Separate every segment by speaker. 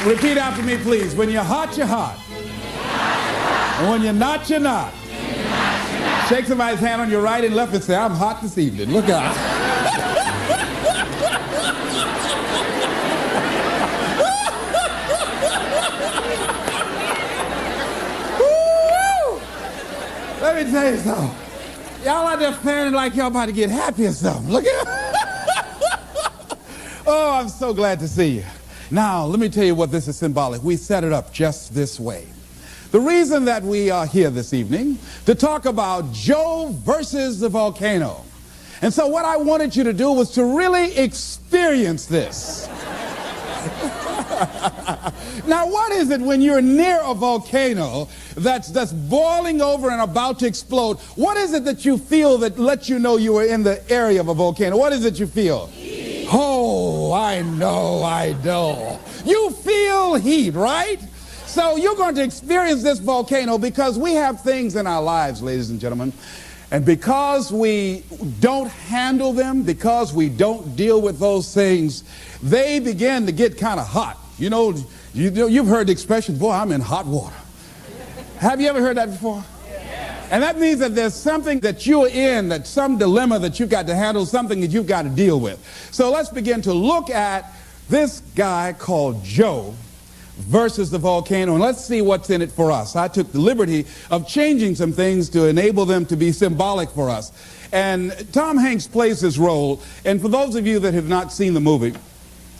Speaker 1: Repeat after me, please. When you're hot, you're hot. And when you're not, you're not. Shake somebody's hand on your right and left and say, I'm hot this evening. Look out. Let me tell you something. Y'all out there fanning like y'all about to get happy or something. Look at Oh, I'm so glad to see you. Now, let me tell you what this is symbolic. We set it up just this way. The reason that we are here this evening to talk about Joe versus the volcano. And so what I wanted you to do was to really experience this. Now, what is it when you're near a volcano that's boiling over and about to explode? What is it that you feel that lets you know you are in the area of a volcano? What is it you feel? Heat. Oh, I know. You feel heat, right? So you're going to experience this volcano because we have things in our lives, ladies and gentlemen, and because we don't handle them, because we don't deal with those things, they begin to get kind of hot. You know, you've heard the expression, boy, I'm in hot water. Have you ever heard that before? Yeah. And that means that there's something that you're in, that some dilemma that you've got to handle, something that you've got to deal with. So let's begin to look at this guy called Joe versus the volcano, and let's see what's in it for us. I took the liberty of changing some things to enable them to be symbolic for us. And Tom Hanks plays this role, and for those of you that have not seen the movie,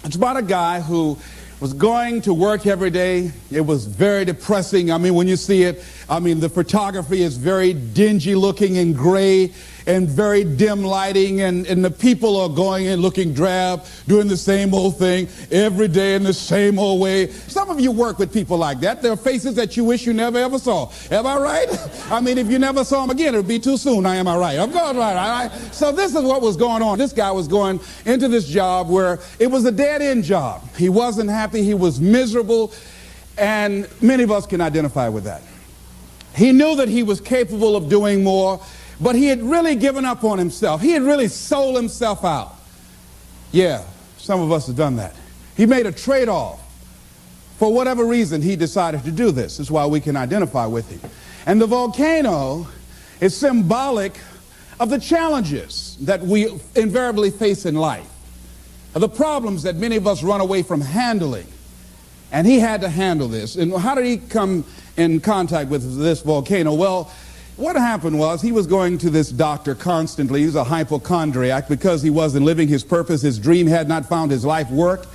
Speaker 1: it's about a guy who was going to work every day. It was very depressing. I mean, when you see it, I mean, the photography is very dingy looking and gray and very dim lighting, and the people are going and looking drab, doing the same old thing every day in the same old way. Some of you work with people like that. There are faces that you wish you never ever saw. Am I right? I mean, if you never saw them again, it would be too soon. Am I right? I'm going right, all right? So this is what was going on. This guy was going into this job where it was a dead-end job. He wasn't happy. He was miserable, and many of us can identify with that. He knew that he was capable of doing more, but he had really given up on himself. He had really sold himself out. Yeah, some of us have done that. He made a trade-off. For whatever reason, he decided to do this. That's why we can identify with him. And the volcano is symbolic of the challenges that we invariably face in life, of the problems that many of us run away from handling. And he had to handle this. And how did he come in contact with this volcano? Well, what happened was he was going to this doctor constantly. He was a hypochondriac because he wasn't living his purpose. His dream had not found his life work.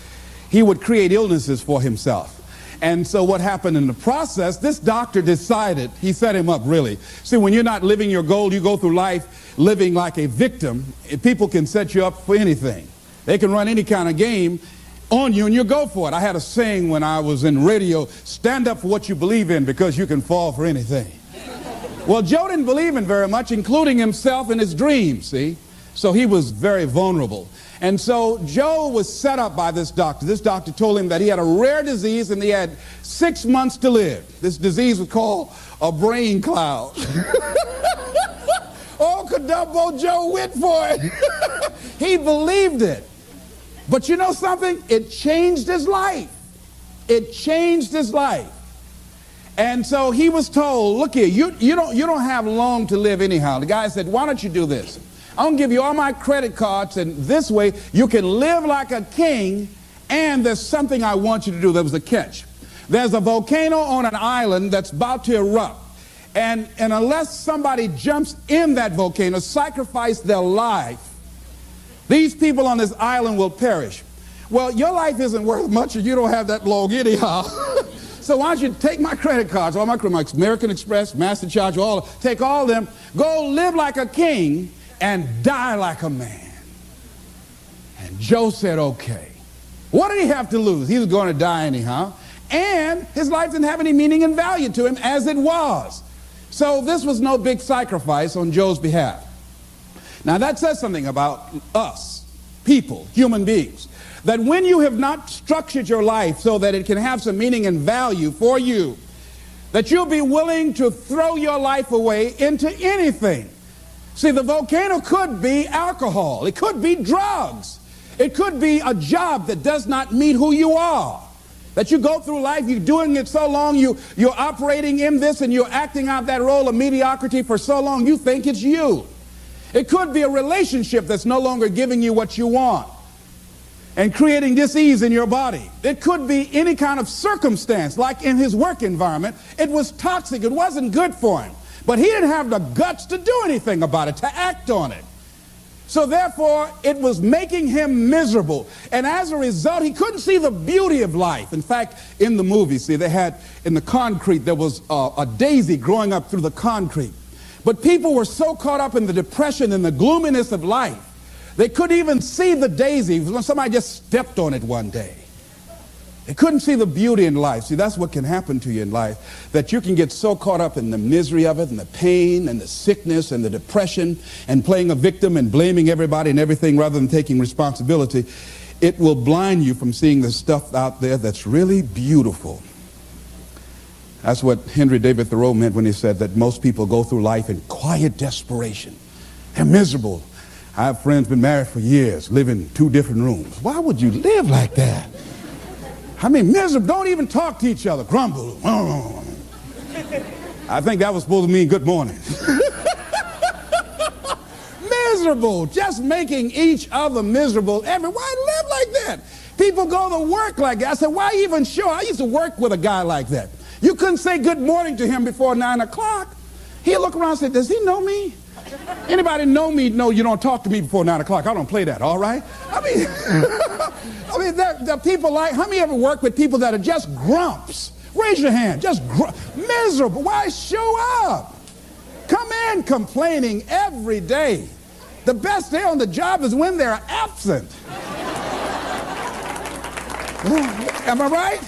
Speaker 1: He would create illnesses for himself. And so what happened in the process, this doctor decided, he set him up really. See, when you're not living your goal, you go through life living like a victim. People can set you up for anything. They can run any kind of game on you and you go for it. I had a saying when I was in radio, stand up for what you believe in because you can fall for anything. Well, Joe didn't believe in very much, including himself and his dreams, see? So he was very vulnerable. And so Joe was set up by this doctor. This doctor told him that he had a rare disease and he had 6 months to live. This disease was called a brain cloud. Oh, Cadumbo Joe went for it. He believed it. But you know something? It changed his life. It changed his life. And so he was told, look here, you don't have long to live anyhow. The guy said, why don't you do this? I'm going to give you all my credit cards, and this way you can live like a king, and there's something I want you to do. There was a catch. There's a volcano on an island that's about to erupt. And unless somebody jumps in that volcano, sacrifice their life, these people on this island will perish. Well, your life isn't worth much if you don't have that long anyhow. So why don't you take my credit cards, all my American Express, MasterCharge, take all of them, go live like a king and die like a man. And Joe said, okay. What did he have to lose? He was going to die anyhow. And his life didn't have any meaning and value to him as it was. So this was no big sacrifice on Joe's behalf. Now that says something about us, people, human beings. That when you have not structured your life so that it can have some meaning and value for you, that you'll be willing to throw your life away into anything. See, the volcano could be alcohol. It could be drugs. It could be a job that does not meet who you are. That you go through life, you're doing it so long, you're operating in this and you're acting out that role of mediocrity for so long, you think it's you. It could be a relationship that's no longer giving you what you want and creating dis-ease in your body. It could be any kind of circumstance, like in his work environment. It was toxic, it wasn't good for him. But he didn't have the guts to do anything about it, to act on it. So therefore, it was making him miserable. And as a result, he couldn't see the beauty of life. In fact, in the movie, see, they had, in the concrete, there was a daisy growing up through the concrete. But people were so caught up in the depression and the gloominess of life, they couldn't even see the daisy when somebody just stepped on it one day. They couldn't see the beauty in life. See, that's what can happen to you in life, that you can get so caught up in the misery of it and the pain and the sickness and the depression and playing a victim and blaming everybody and everything rather than taking responsibility. It will blind you from seeing the stuff out there that's really beautiful. That's what Henry David Thoreau meant when he said that most people go through life in quiet desperation. They're miserable. I have friends been married for years, live in 2 different rooms. Why would you live like that? I mean, miserable, don't even talk to each other, grumble. I think that was supposed to mean good morning. Miserable, just making each other miserable. Why live like that? People go to work like that. I said, why even show? I used to work with a guy like that. You couldn't say good morning to him before 9 o'clock. He'd look around and say, does he know me? Anybody know me? No, you don't talk to me before 9 o'clock. I don't play that, all right? I mean, there are people like, how many ever work with people that are just grumps? Raise your hand, just miserable. Why show up? Come in complaining every day. The best day on the job is when they're absent. Am I right?